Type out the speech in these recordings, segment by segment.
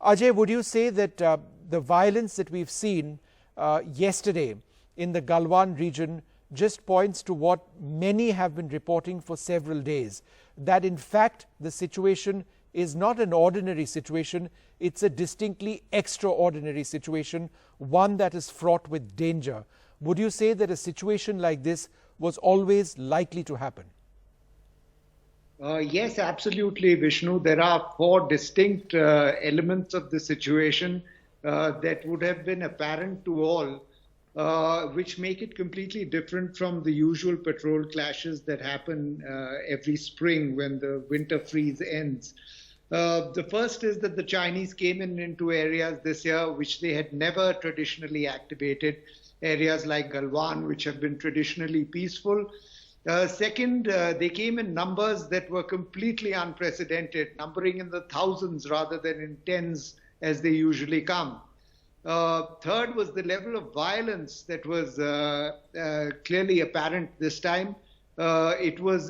Ajay, would you say that the violence that we've seen yesterday in the Galwan region just points to what many have been reporting for several days, that in fact the situation is not an ordinary situation, it's a distinctly extraordinary situation, one that is fraught with danger? Would you say that a situation like this was always likely to happen? Yes, absolutely, Vishnu. There are four distinct elements of the situation that would have been apparent to all, which make it completely different from the usual patrol clashes that happen every spring when the winter freeze ends. The first is that the Chinese came into areas this year which they had never traditionally activated, areas like Galwan, which have been traditionally peaceful. Second, they came in numbers that were completely unprecedented, numbering in the thousands rather than in tens as they usually come. Third was the level of violence that was clearly apparent this time. It was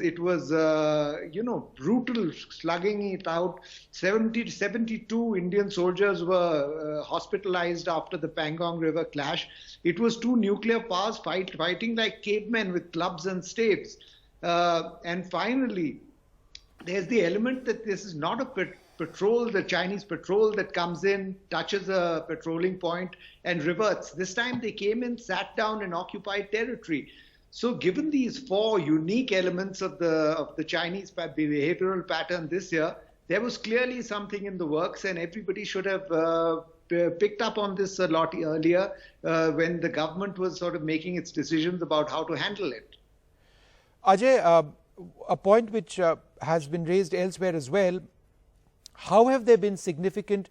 brutal, slugging it out. 72 Indian soldiers were hospitalized after the Pangong River clash. It was two nuclear powers fighting like cavemen with clubs and staves. And finally, there's the element that this is not a patrol, the Chinese patrol that comes in, touches a patrolling point and reverts. This time they came in, sat down in occupied territory. So given these four unique elements of the Chinese behavioral pattern this year, there was clearly something in the works, and everybody should have picked up on this a lot earlier when the government was sort of making its decisions about how to handle it. Ajay, a point which has been raised elsewhere as well, how have there been significant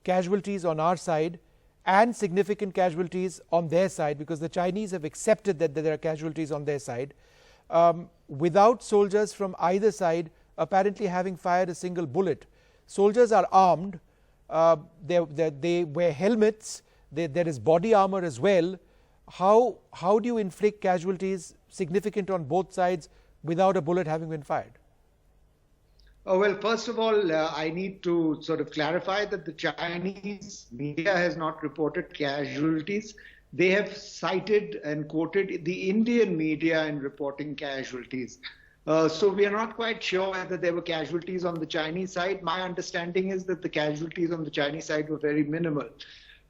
casualties on our side and significant casualties on their side, because the Chinese have accepted that there are casualties on their side, without soldiers from either side apparently having fired a single bullet? Soldiers are armed, they wear helmets, there is body armor as well. How do you inflict casualties significant on both sides without a bullet having been fired? Oh, well, first of all, I need to sort of clarify that the Chinese media has not reported casualties. They have cited and quoted the Indian media in reporting casualties. So we are not quite sure whether there were casualties on the Chinese side. My understanding is that the casualties on the Chinese side were very minimal.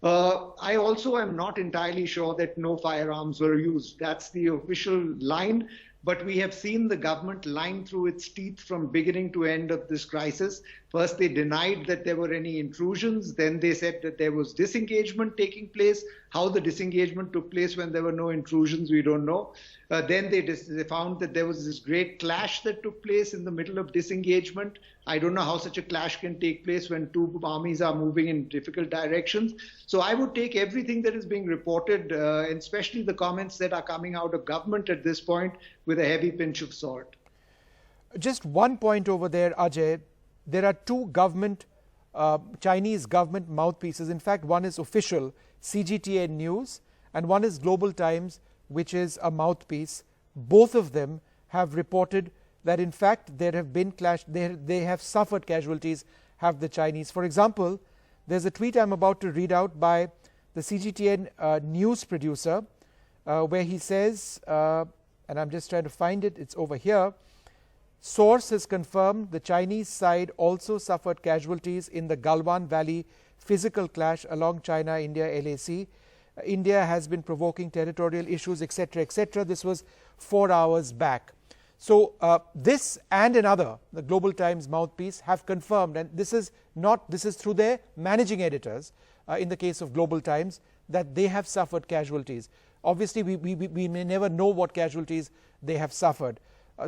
I also am not entirely sure that no firearms were used. That's the official line. But we have seen the government lying through its teeth from beginning to end of this crisis. First, they denied that there were any intrusions. Then they said that there was disengagement taking place. How the disengagement took place when there were no intrusions, we don't know. Then they found that there was this great clash that took place in the middle of disengagement. I don't know how such a clash can take place when two armies are moving in difficult directions. So I would take everything that is being reported, and especially the comments that are coming out of government at this point, with a heavy pinch of salt. Just one point over there, Ajay. There are two Chinese government mouthpieces. In fact, one is official, CGTN News, and one is Global Times, which is a mouthpiece. Both of them have reported that in fact there have been they have suffered casualties, have the Chinese. For example, there's a tweet I'm about to read out by the CGTN news producer, where he says, and I'm just trying to find it, it's over here. Source has confirmed the Chinese side also suffered casualties in the Galwan Valley physical clash along China-India LAC. India has been provoking territorial issues, etc., etc. This was 4 hours back. So this and another, the Global Times mouthpiece, have confirmed, and this is through their managing editors, in the case of Global Times, that they have suffered casualties. Obviously, we may never know what casualties they have suffered.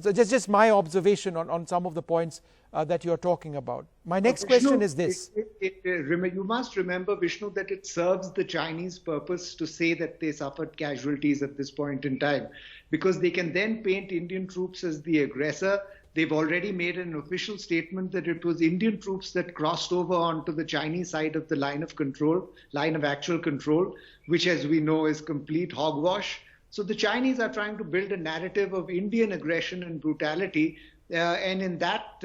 So just my observation on some of the points that you're talking about. My next question is this. You must remember, Vishnu, that it serves the Chinese purpose to say that they suffered casualties at this point in time, because they can then paint Indian troops as the aggressor. They've already made an official statement that it was Indian troops that crossed over onto the Chinese side of the line of actual control, which, as we know, is complete hogwash. So the Chinese are trying to build a narrative of Indian aggression and brutality, and in that,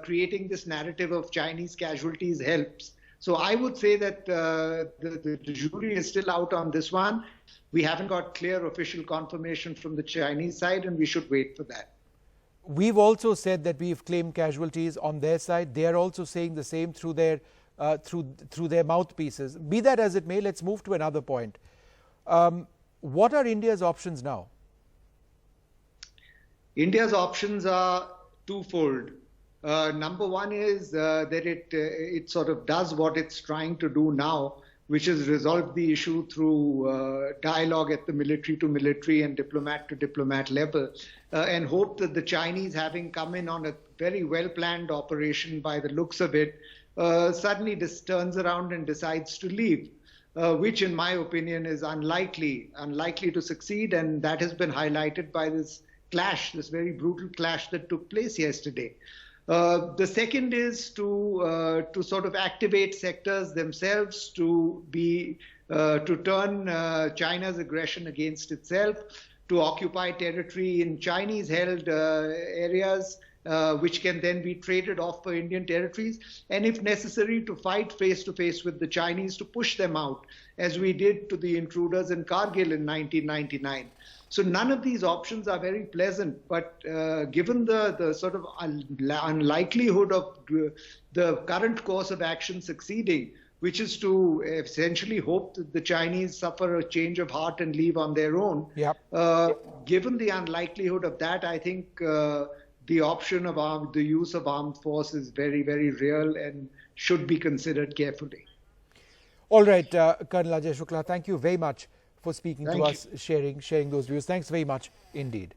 creating this narrative of Chinese casualties helps. So I would say that the jury is still out on this one. We haven't got clear official confirmation from the Chinese side, and we should wait for that. We've also said that we've claimed casualties on their side. They are also saying the same through their mouthpieces. Be that as it may, let's move to another point. What are India's options now? India's options are twofold. Number one is that it sort of does what it's trying to do now, which is resolve the issue through dialogue at the military to military and diplomat to diplomat level, and hope that the Chinese, having come in on a very well-planned operation by the looks of it, suddenly just turns around and decides to leave, which in my opinion is unlikely to succeed, and that has been highlighted by this clash, this very brutal clash that took place yesterday. The second is to sort of activate sectors themselves to turn China's aggression against itself, to occupy territory in Chinese-held areas, which can then be traded off for Indian territories, and if necessary, to fight face-to-face with the Chinese to push them out, as we did to the intruders in Kargil in 1999. So none of these options are very pleasant, but given the sort of unlikelihood of the current course of action succeeding, which is to essentially hope that the Chinese suffer a change of heart and leave on their own, given the unlikelihood of that, I think the option of the use of armed force is very, very real and should be considered carefully. All right, Colonel Ajai Shukla, thank you very much for speaking to us, sharing those views. Thanks very much indeed.